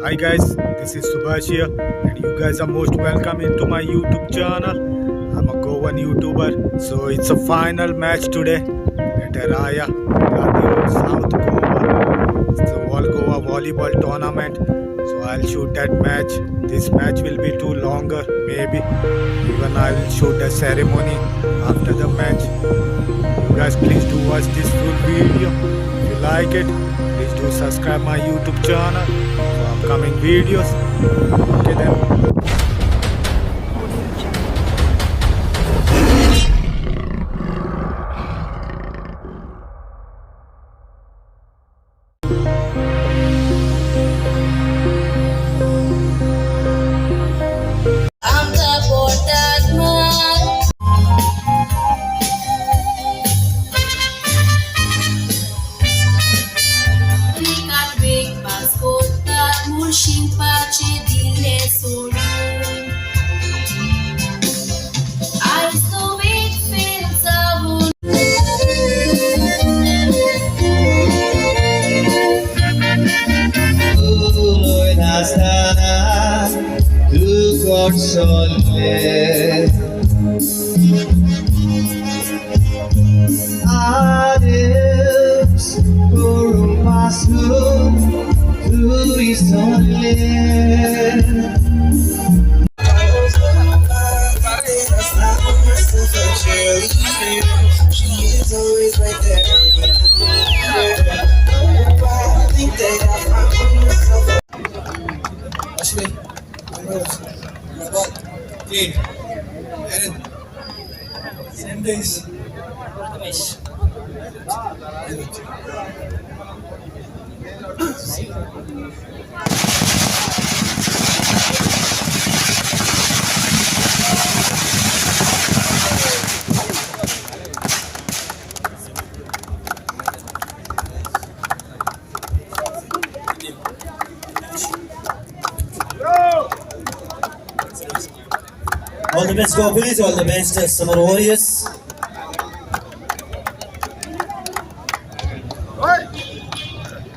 Hi guys, this is Subhash here, and you guys are most welcome into my YouTube channel. I'm a Goan YouTuber, so it's a final match today at Raia Ghandhi, South Goa. It's the All Goa volleyball tournament, so I'll shoot that match. This match will be too longer, maybe. Even I will shoot the ceremony after the match. You guys please do watch this full video. If you like it, please do subscribe my YouTube channel for upcoming videos. Okay then. I'm the boarded man. Likat big mascota, mulching pache dile solo. I still wait fields of Lord hasta tu console. Adeus por un paso tu isole. She is always right there. I think that I found myself. Actually, clean. Aaron. Same days. All the best, Goa Police, all the best, Samar Warriors.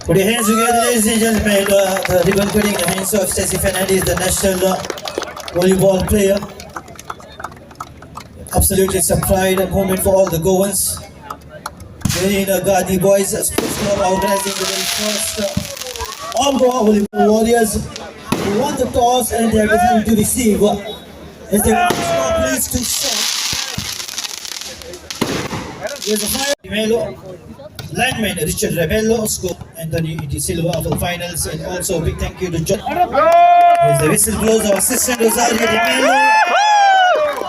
Put your hands together, ladies and gentlemen. The ribbon cutting, the hands of Stacey Fernandez, the national volleyball player. Absolutely, it's a pride moment for all the Goans. In Gandhi Boys Sports Club organizing the very first all Goa volleyball warriors who won the toss and they are deciding to receive. As they are pleased to shot. Here's a fire. Melo, lineman Richard Rebello, scope Anthony Di Silva for the finals, and also a big thank you to John. Here's the whistle blows our assistant Rosario Di Melo.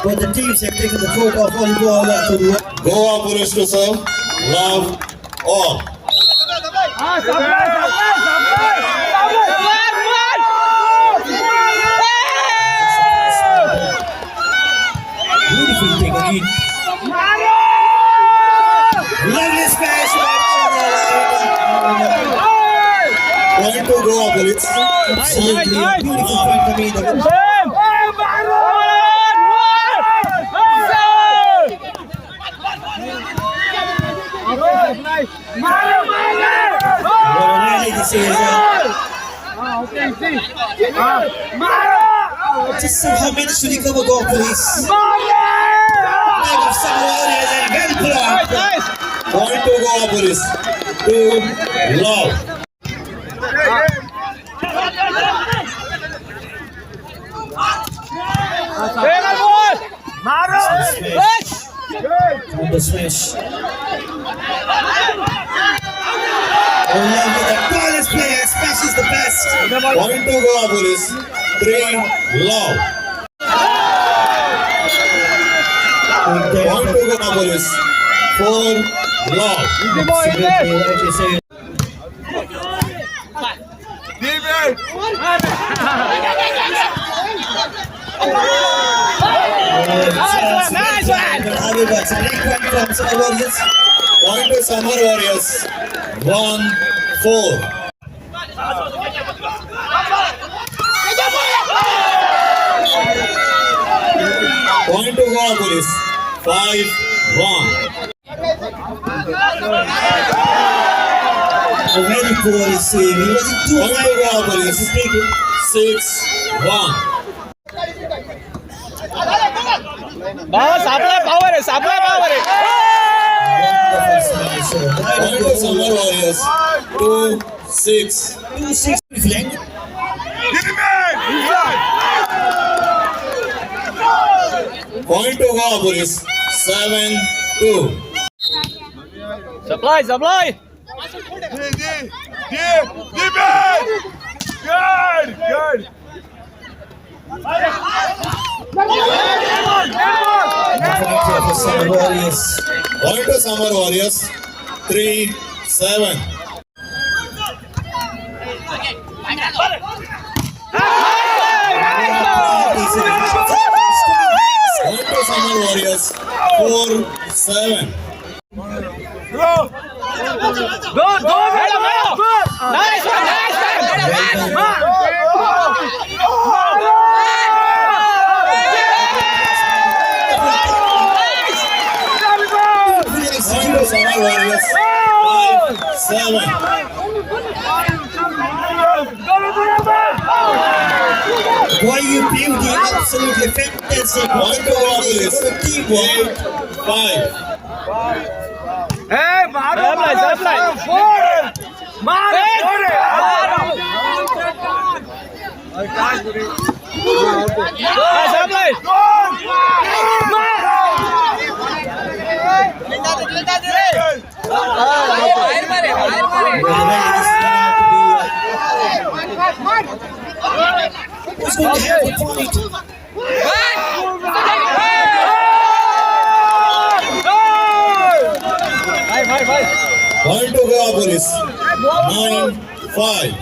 Both the teams have taken the court of volleyball to the Goa Police to serve. Love all. beautiful thing again. Lovely smash. Point to Goa Police. Absolutely beautiful point for me. Really, this is just somehow managed to recover Goa Police. Leg of some warriors and well blocked. Point to Goa Police. To Love. On the smash. Oh, lovely. The tallest player smashes the best. Point to Goa Police. 3 Love. Point to Goa Police. 4 Love. Absolutely, like you said. It's a great point from Samar Warriors. Point to Samar Warriors. 1-4. Point to Goa Police. 5-1. A very poor save. He wasn't too Point to high. Goa Police. 6-1. Wonderful smash. Point to Samar Warriors. 2-6. 2-6 flank. Point to Goa Police. 7-2. Supply. Good. Point here for Samar Warriors. Point to Samar Warriors. 3-7. Point to Samar Warriors. 4-7. Good. Nice one. Point to Samar Warriors. 5-7. Boy, you beauty, absolutely fantastic. Point to Goa Police. Teamwork. 8-5. Who's going to have the point? Point to Goa Police. 9-5.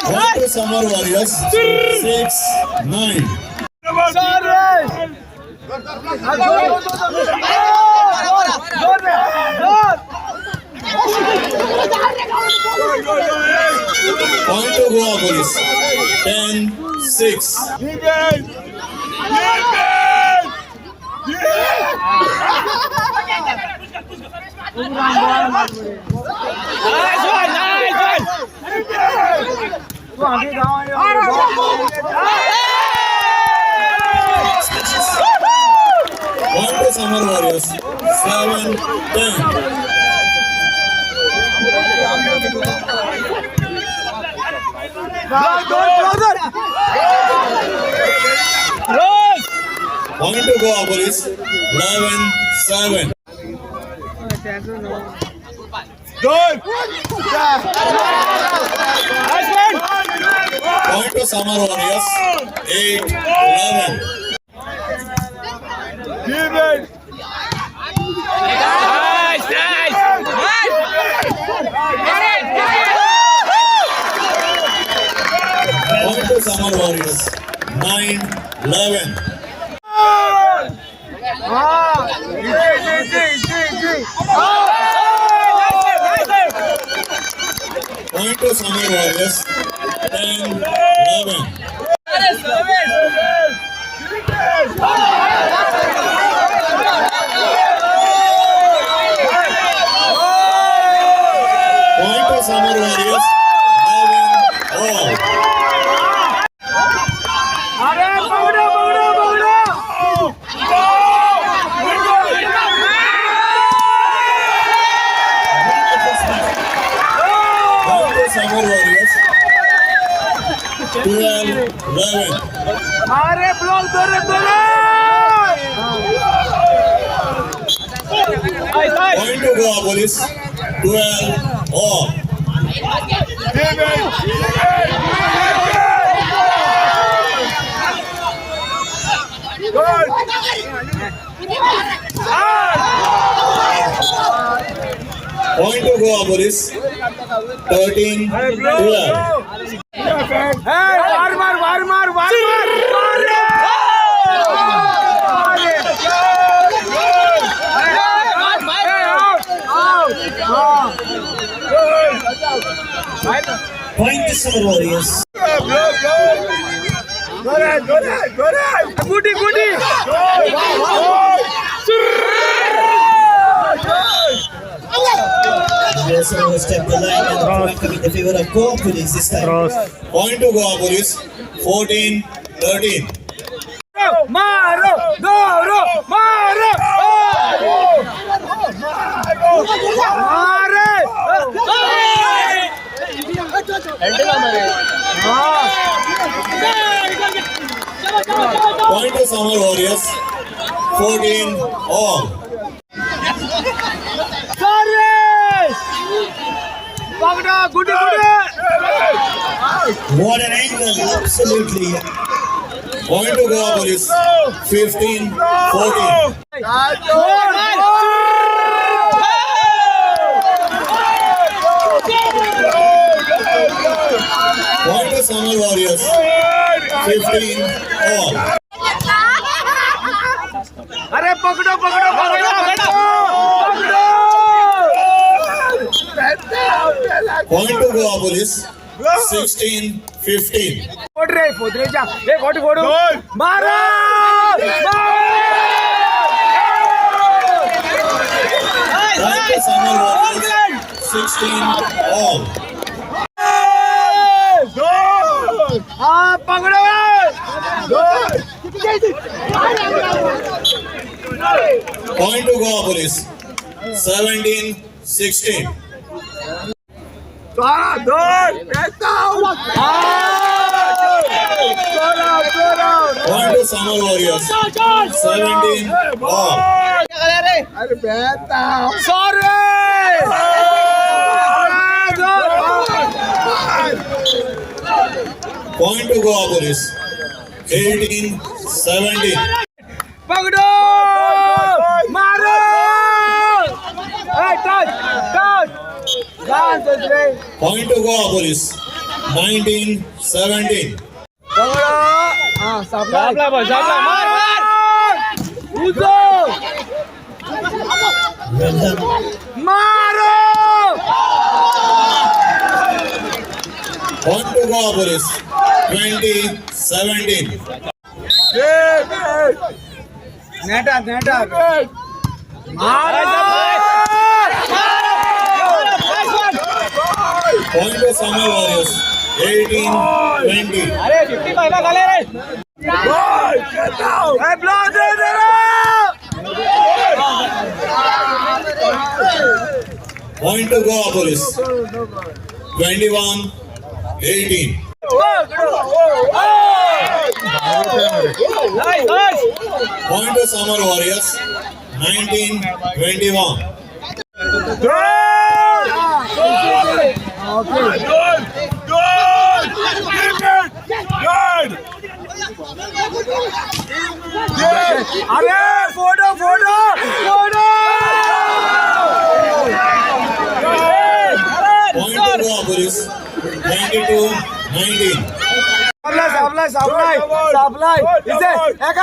Point to Samar Warriors. 6-9. Point to Goa Police. 10-6. Point to Samar Warriors. 7-10. Point to Goa Police. 11-7. Point to Samar Warriors. 8-11. Point to Samar Warriors. 9-11. Point to Samar Warriors. 10-11. Point to Samar Warriors. 11-all. Point to Samar Warriors. 12-11. Point to Goa Police. 12-all. Point to Goa Police. 13-12. Point to Samar Warriors. Goody, goody. Yes, so step the line and point coming in the favor of Goa Police this time. Point to Goa Police. 14-13. Maro, Doro, Maro. Point to Samar Warriors. 14 all. Goody, What an angle, absolutely. Point to Goa Police. 15-14. Point to Samar Warriors. 15 all. अरे पकड़ो पकड़ो पकड़ो Point to Goa Police. 16-15. फोड़ जा एक फोड़ो मारो Point to Samar Warriors. 16 all. हाँ पकड़ो Point to Goa Police. 17-16. Point to Samar Warriors. 17 all. Point to Goa Police. 18-17. पकड़ो मारो touch Point to Goa Police. 19-17. पकड़ो हाँ सापला मार उधो Well done. मारो Point to Goa Police. 20-17. नेटा मारो Point to Samar Warriors. 18-20. अरे 55 ना गाले रे block they they Point to Goa Police. 21-18. Point to Samar Warriors. 19-21. अरे photo Point to Goa Police. 22-19. Supply इसे एक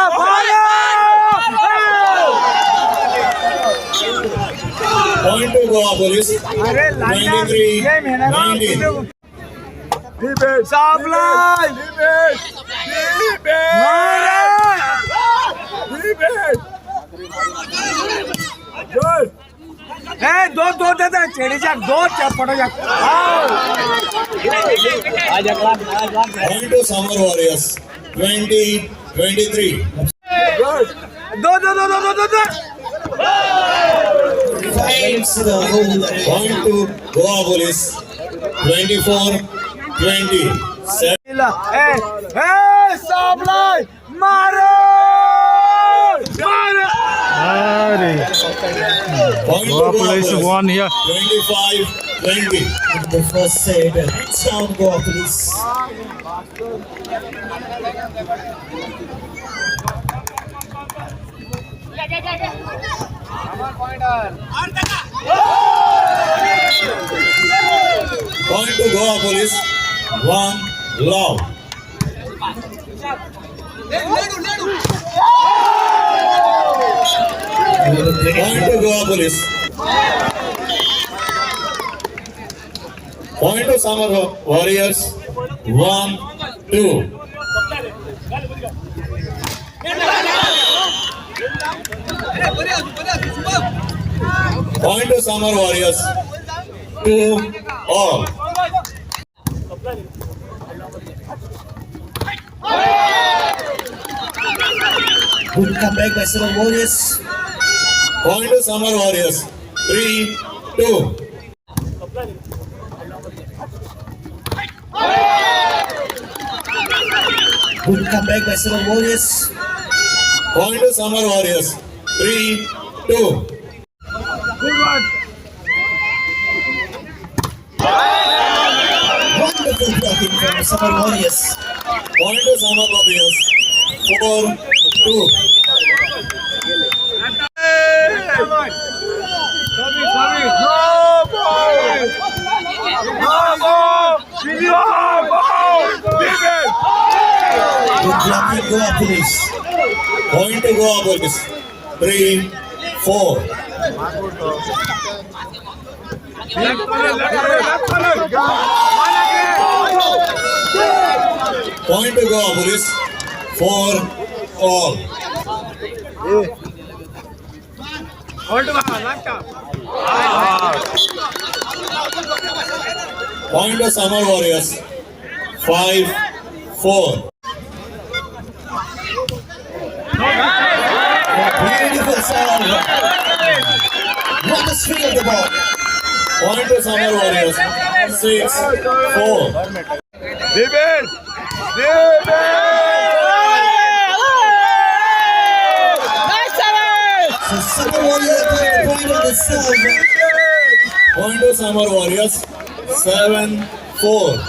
Point to Goa Police. अरे 23-19. सप्लाई दो दे दे चेड़ी जा दो चपड़ो जा Point to Samar Warriors. 20-23. दो Finds the hole. Point to Goa Police. 24-20. Supply मारो Point to Goa Police. One here. 25-20. The first set. Hands down Goa Police. Point to Goa Police. 1 love. Point to Goa Police. Point to Samar Warriors. 1-2. Point to Samar Warriors. 2-all. Good comeback by Samar Warriors. Point to Samar Warriors. 3-2. Good comeback by Samar Warriors. Point to Samar Warriors. 3-2. Wonderful blocking from Samar Warriors. Point to Samar Warriors. 4-2. Good blocking, Goa Police. Point to Goa Police. 3-4. Point to Goa Police. 4-all. Point to Samar Warriors. 5-4. Beautiful serve. What a swing of the ball. Point to Samar Warriors. 6-4. So Samar Warriors have the point on the serve. Point to Samar Warriors. 7-4.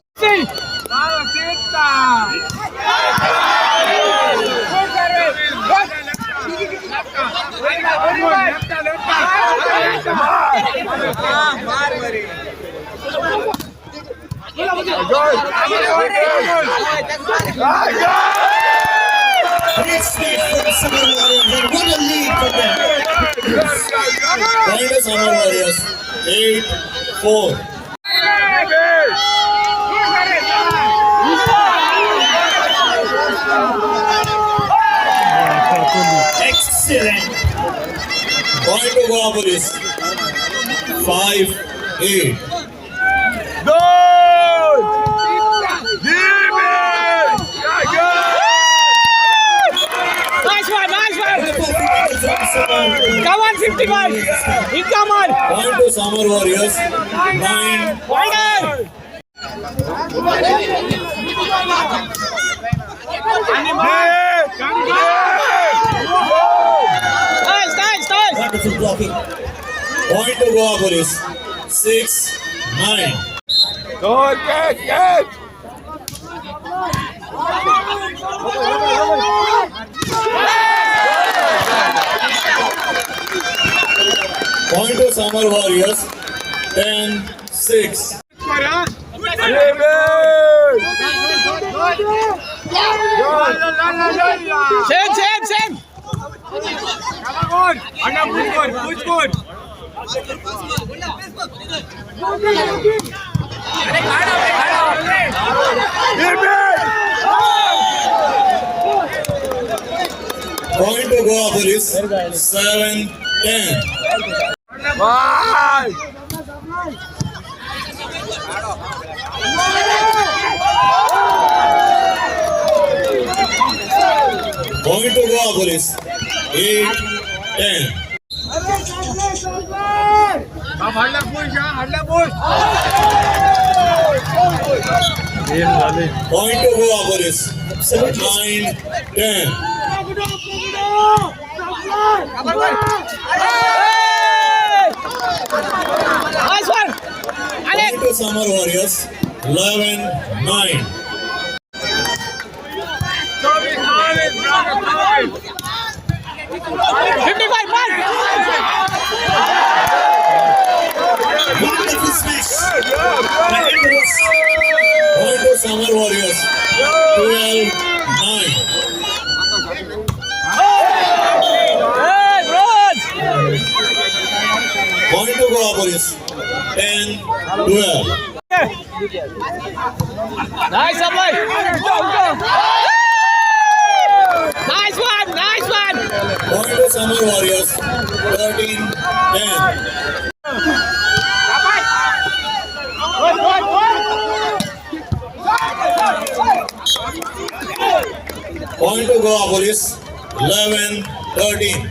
Great speed from Samar Warriors. And what a lead for them. Point to Samar Warriors. 8-4. Excellent. Point to Goa Police. 5-8. Come on, 51. Come on. Point to Samar Warriors. 9-5. Wonderful blocking. Point to Goa Police. 6-9. Point to Samar Warriors. 10-6. Same. Come on. Push good. Point to Goa Police. 7-10. Point to Goa Police. 8-10. Point to Goa Police. 9-10. Nice one. Point to Samar Warriors. 11-9. 55 1. Wonderful smash. Point to Samar Warriors. 12-9. Point to Goa Police. 10-12. Nice, Samar. Nice one. Point to Samar Warriors. 13-10. Point to Goa Police. 11-13.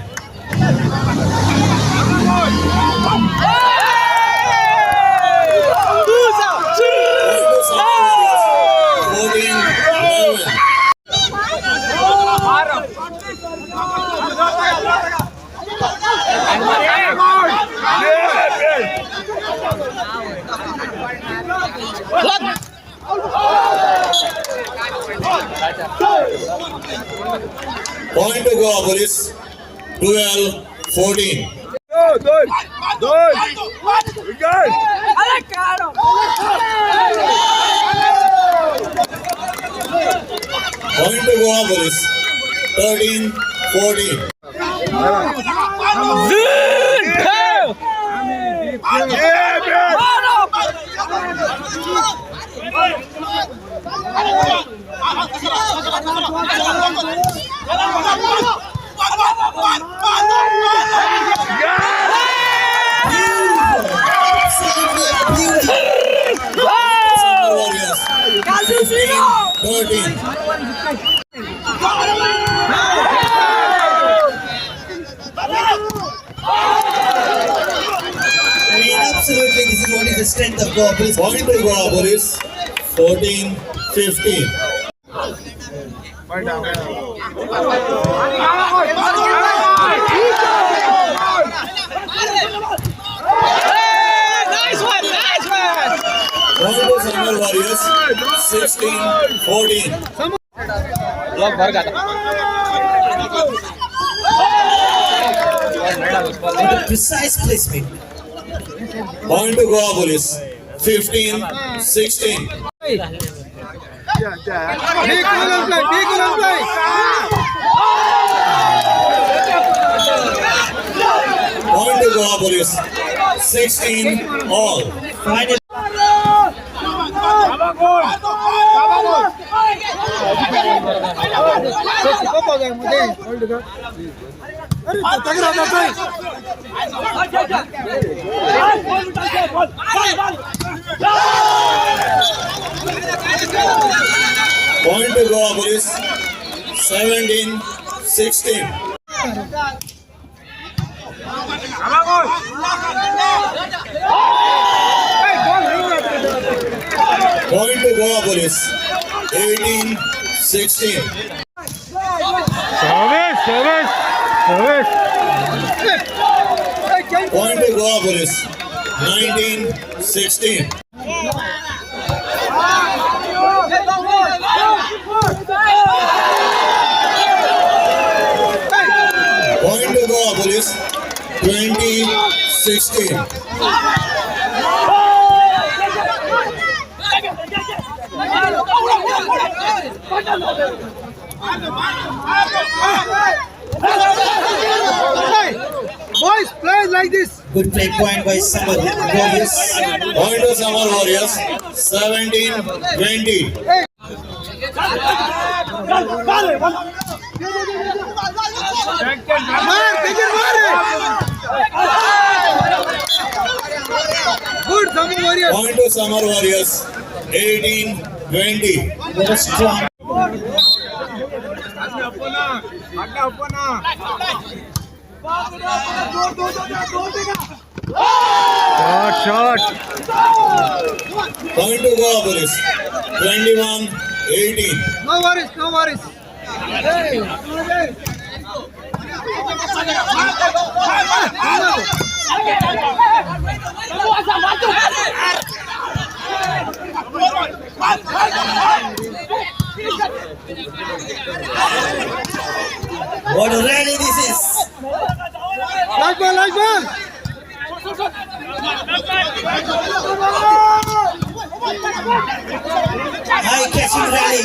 Point to Goa Police. 12-14. Good. Point to Goa Police. 13-14. Warriors. 15-13. Absolutely, this is what is the strength of Goa Police. Point to Goa Police. 14-15. Point to Samar Warriors. 16-14. Precise placement. Point to Goa Police. 15-16. Point to Goa Police. 16 all. Final. Point to Goa Police. 17-16. Point to Goa Police. 18-16. Service. Point to Goa Police. 19-16. Point to Goa Police. 20-16. Boys, play like this. Good play point by Samar Warriors. Point to Samar Warriors. 17-20. Good, Samar Warriors. Point to Samar Warriors. 18-20. Very strong. Shot. Point to Goa Police. 21-18. No worries. What a rally this is. Like ball. High catching rally.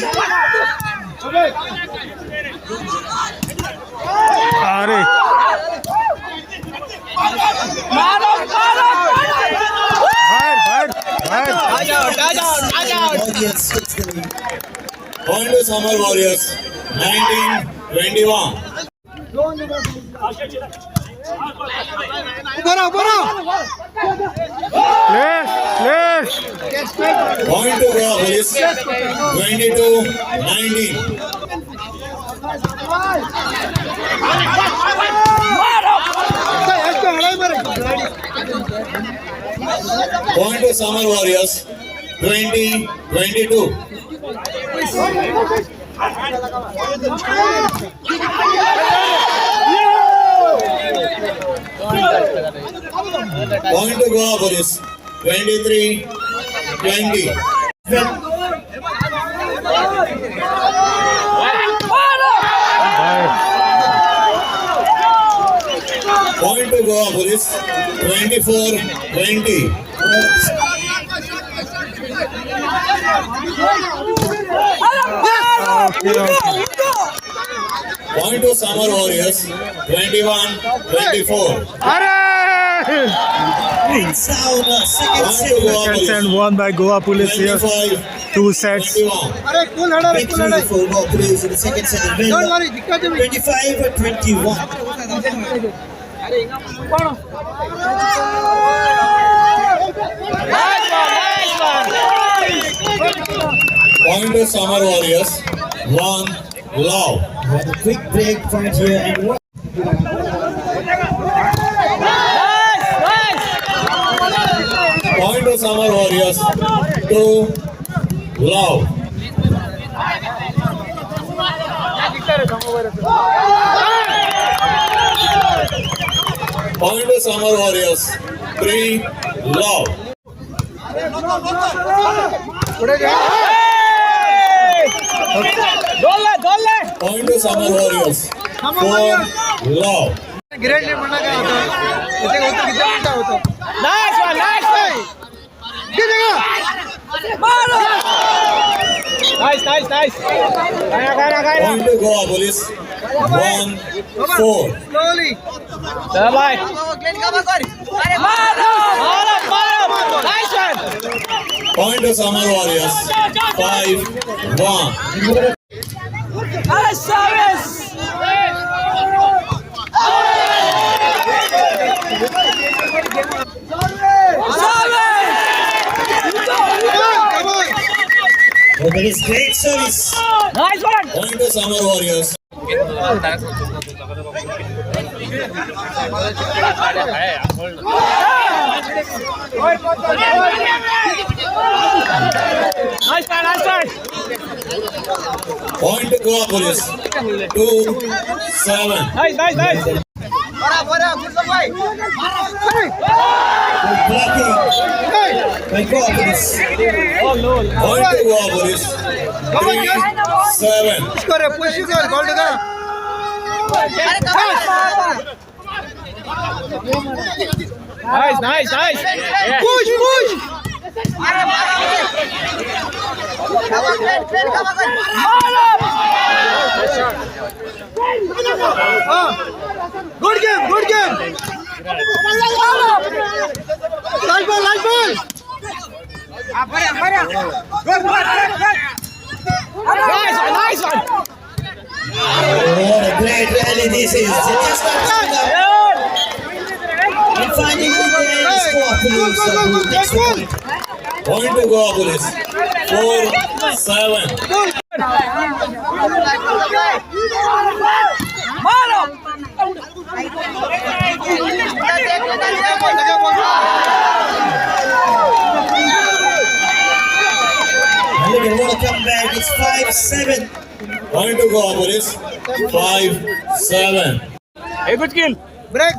Are. Warriors takes the lead. Point to Samar Warriors. 19-21. Point to Goa Police. 22-19. Point to Samar Warriors. 20-22. Point to Goa Police. 23-20. Point to Goa Police. 24-20. Point to Samar Warriors. 21-24. Sound, second Point to set. Goa Second Police. set won by Goa Police here. 2 sets. 25-21. Victory for Goa Police in the second set. 25-21. Point to Samar Warriors. 1 love. We have a quick break point here and one. Point to Samar Warriors. 2 love. Point to Samar Warriors. 3 love. Point to Samar Warriors. 4 love. Point to Goa Police. 1-4. Point to Samar Warriors. 5-1. Oh, that is great service. Point to Samar Warriors. Point to Goa Police. 2-7. Blocking. By Goa Police. Point to Goa Police. 3-7. Good game. Nice ball. Nice one. What a great rally this is. And finally, there is Goa Police who takes the point. Point to Goa Police. 4-7. And look at what a comeback. It's 5-7. Point to Goa Police. 5-7. Break.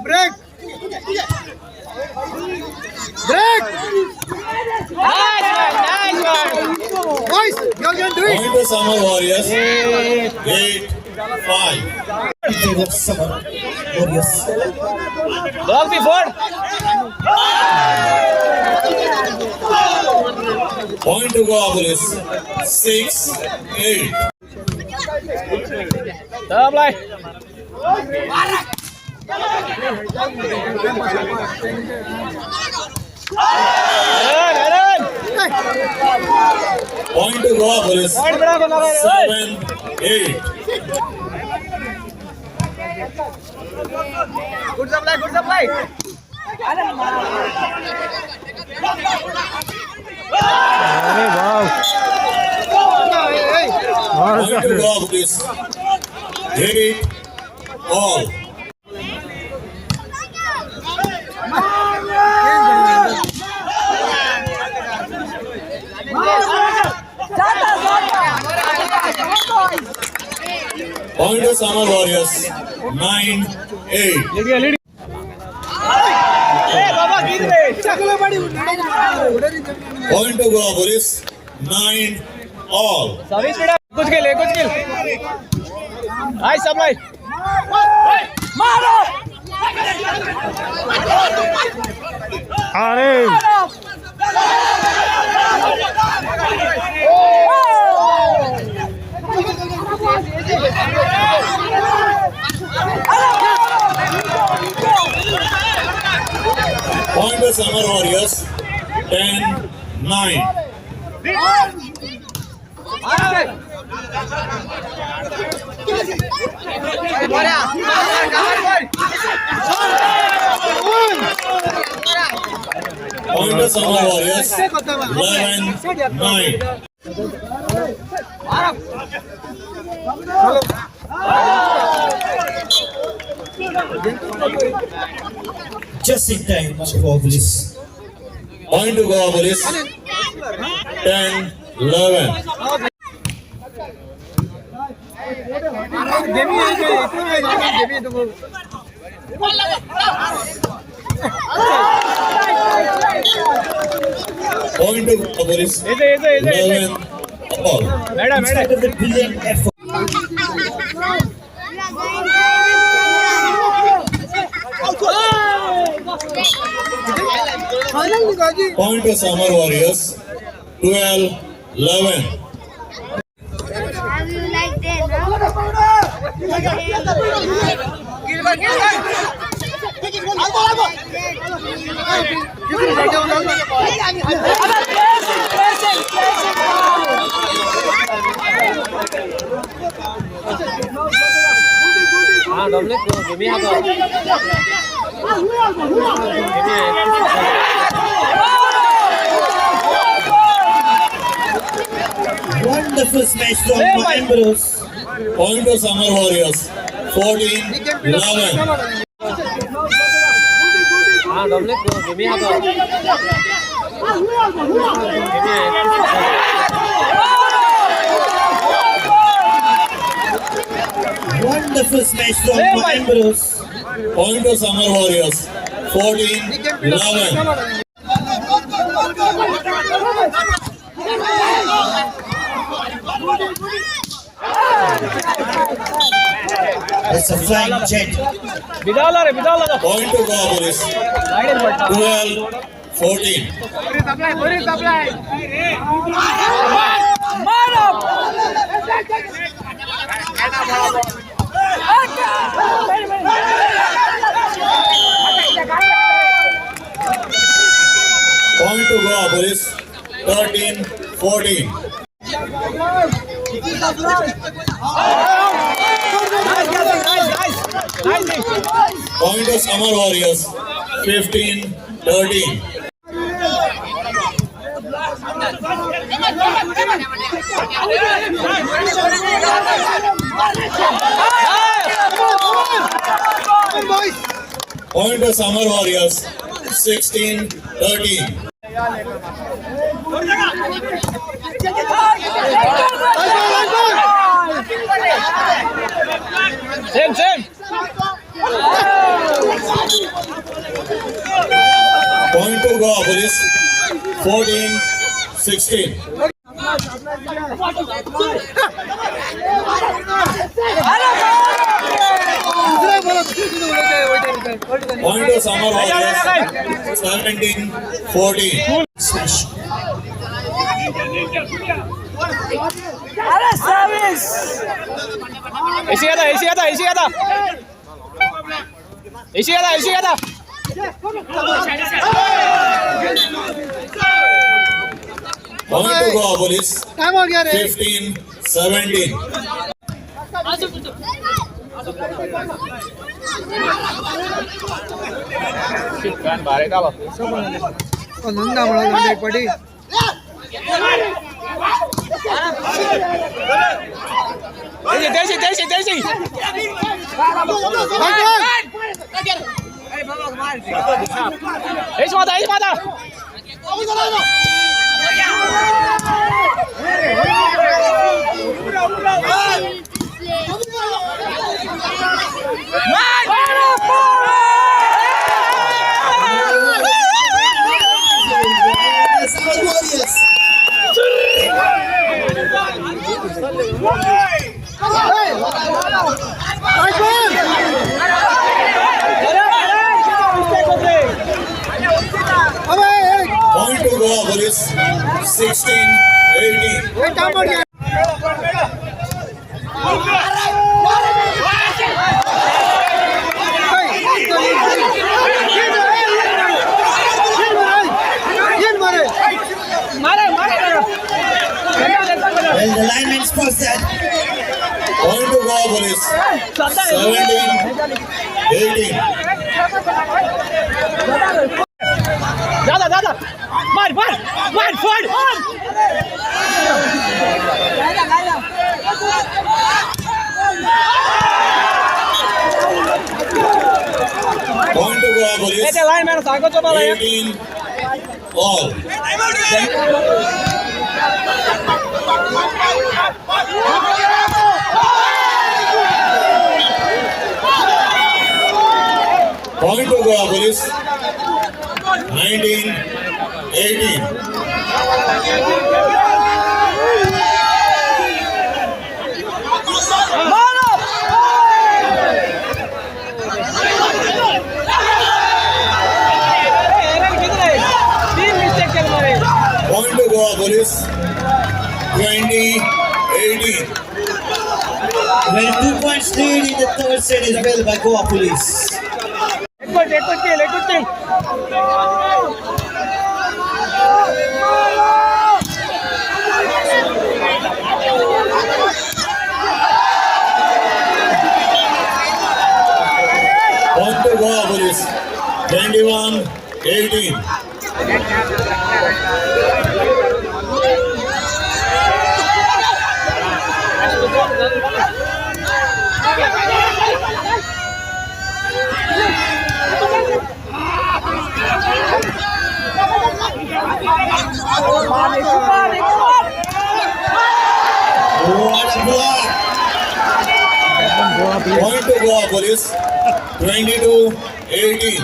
Boys, you can do it. Point to Samar Warriors. 8-5. In favor of Samar Warriors. Point to Goa Police. 6-8. Point to Goa Police. 7-8. Good supply, good supply. अरे वाह Point to Goa, please. Hit it all. Point to Samar Warriors. 9-8. Point to Goa Police. 9-all. कुछ खेल हाय supply मारो अरे Point to Samar Warriors. 10-9. Point to Samar Warriors. 11-9. Just in time for police. Point to Goa Police. 10-11. Point to Goa Police. 11-all. Instead of the brilliant effort. Point to Samar Warriors. 12-11. How you like that, Wonderful smash from Ambrose. Point to Samar Warriors. 14-11. Wonderful smash from Ambrose. Point to Samar Warriors. 14-11. It's a flying jet. बिदाला Point to Goa Police. 12-14. Point to Goa Police. 13-14. Point to Samar Warriors. 15-13. Point to Samar Warriors. 16-13. Same. Point to Goa Police. 14-16. Point to Samar Warriors. 17-14. Smash. अरे service ऐसी आता Point to Goa Police. 15-17. Point to Goa Police, 16-18. Well, the lineman spots that. Point to Goa Police, 17-18. Point to Goa Police, 18 all. Point to Goa Police, 19-18. Point to Goa Police, 20-18. Well, 2 points lead in the third set is held by Goa Police. Point to Goa Police, 21-18. What a block! Point to Goa Police, 22-18.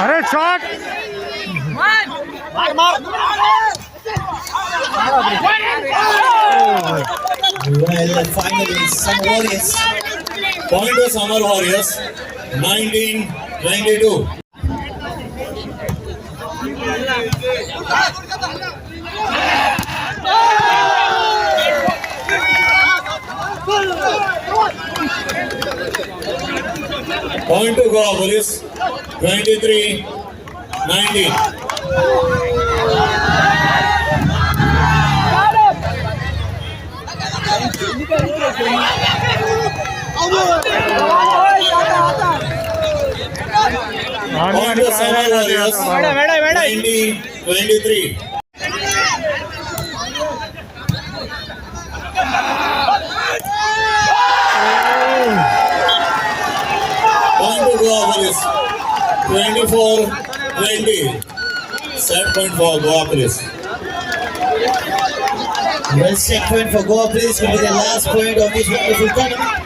अरे shot Well, finally, some Warriors. Point to Samar Warriors, 19-22. Point to Goa Police, 23-19. Point to Samar Warriors, 20-23. Point to Goa Police, 24-20. Set point for Goa Police. Well, set point for Goa Police will be the last point of this wonderful tournament.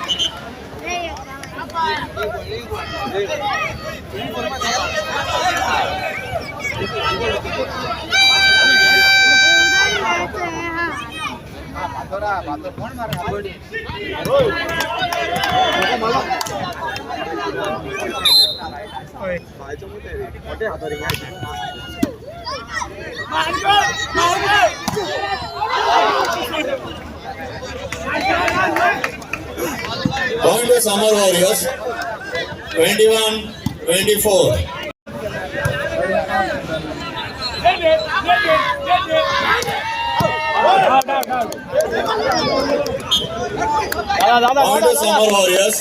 Point to Samar Warriors. 21-24. Point to Samar Warriors.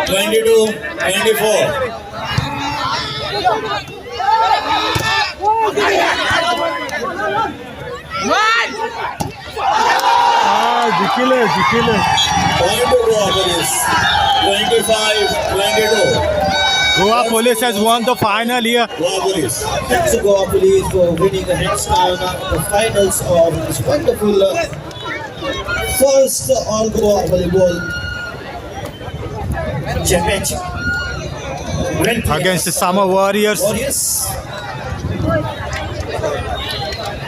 22-24. जिंकले Point to Goa Police. 25-22. Goa Police has won the final here. Goa Police. Thanks to Goa Police for winning the hands down the finals of this wonderful first all Goa volleyball championship. Against the Samar Warriors. Warriors.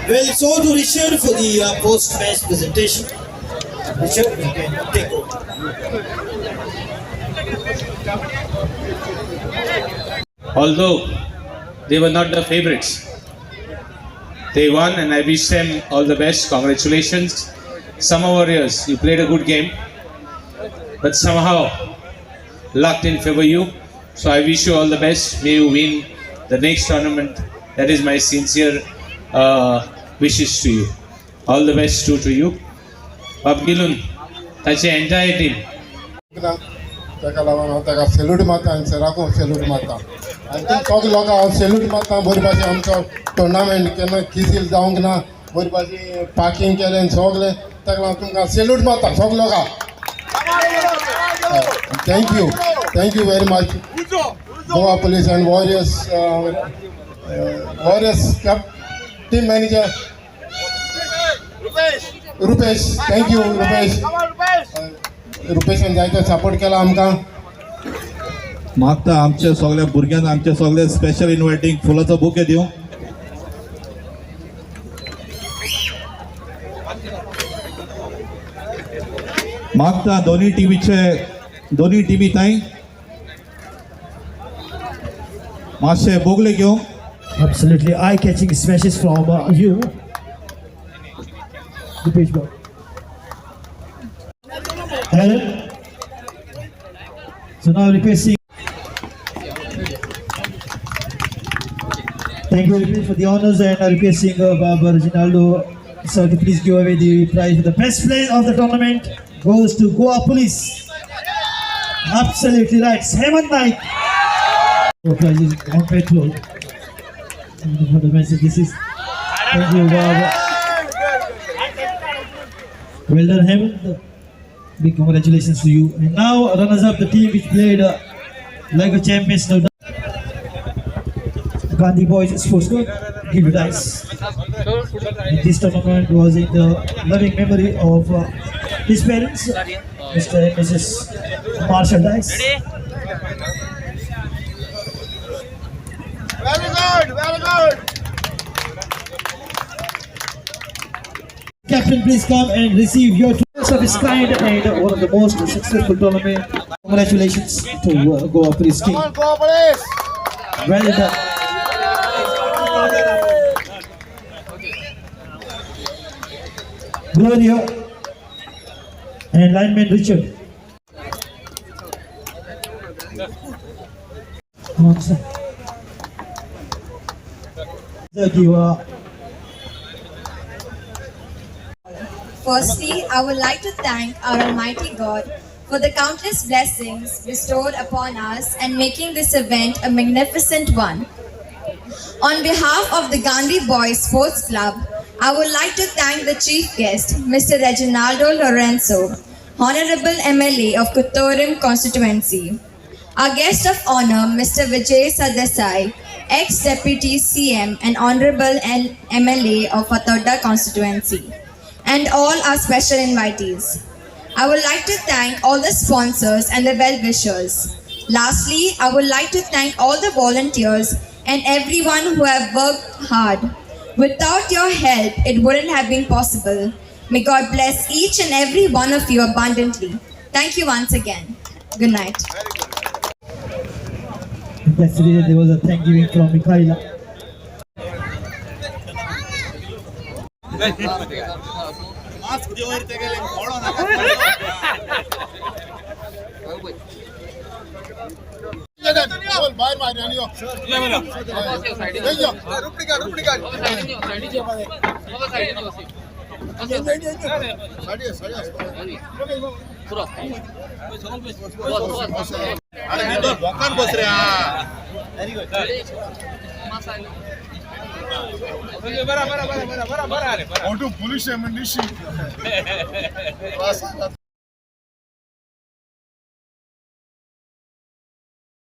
Well, so to Richard for the post-match presentation. Richard, you can take over. Although they were not the favorites, they won and I wish them all the best. Congratulations. Summer Warriors, you played a good game, but somehow luck didn't favor you. So I wish you all the best. May you win the next tournament. That is my sincere wishes to you. All the best to you. Babgilun, that's the entire team. ताका लागून हांव ताका salute मारता आनी सराकूय salute मारता आनी ती सगळे लोकांक हांव सॅल्यूट मारता बरे भाशेन आमचो टुर्नामेंट केन्ना किसील जावंक ना बरे भाशेन पार्किंग केलें सगळे ताका लागून तुमकां सॅल्यूट मारता सगळे लोकांक thank you very much Goa police and warriors team manager Rupesh thank you रुपेशान जायतो सपोर्ट केला आमकां मागता आमच्या सगळ्या भुरग्यांक आमचे सगळे स्पेशल इन्वायटींग फुलाचो बुके दिवं मागता दोन्ही टीमी ताई मातशे बोगले घेवं Absolutely eye-catching smashes from you. The page ball. Helen. So now requesting. Thank you for the honors and requesting Baba Reginaldo sir to please give away the prize for the best player of the tournament goes to Goa Police. Absolutely right. 7 Naik. Prize is on petrol. For the message, this is thank you, Baba. Well done, Hemant. Big congratulations to you. And now, runners up the team which played like a champions. No doubt. Gandhi Boys Sports Club. Give it dice. And this tournament was in the loving memory of his parents, Mr. and Mrs. Marshall Dice. Very good, very good. Captain, please come and receive your tools of his kind and one of the most successful tournament. Congratulations to Goa Police team. Come on, Goa Police. Well done. Gloria and lineman Richard. Come on, sir. Thank you. Firstly, I would like to thank our Almighty God for the countless blessings bestowed upon us and making this event a magnificent one. On behalf of the Gandhi Boys Sports Club, I would like to thank the chief guest, Mr. Reginaldo Lorenzo, Honorable MLA of Kottaram constituency. Our guest of honor, Mr. Vijay Sadesai, ex-deputy CM and Honorable MLA of Fathoda constituency, and all our special invitees. I would like to thank all the sponsors and the well-wishers. Lastly, I would like to thank all the volunteers and everyone who have worked hard. Without your help, it wouldn't have been possible. May God bless each and every one of you abundantly. Thank you once again. Good night. Yesterday there was a Thanksgiving from Mikhaila. बाहेर मारली बस रे police आहे म्हणजे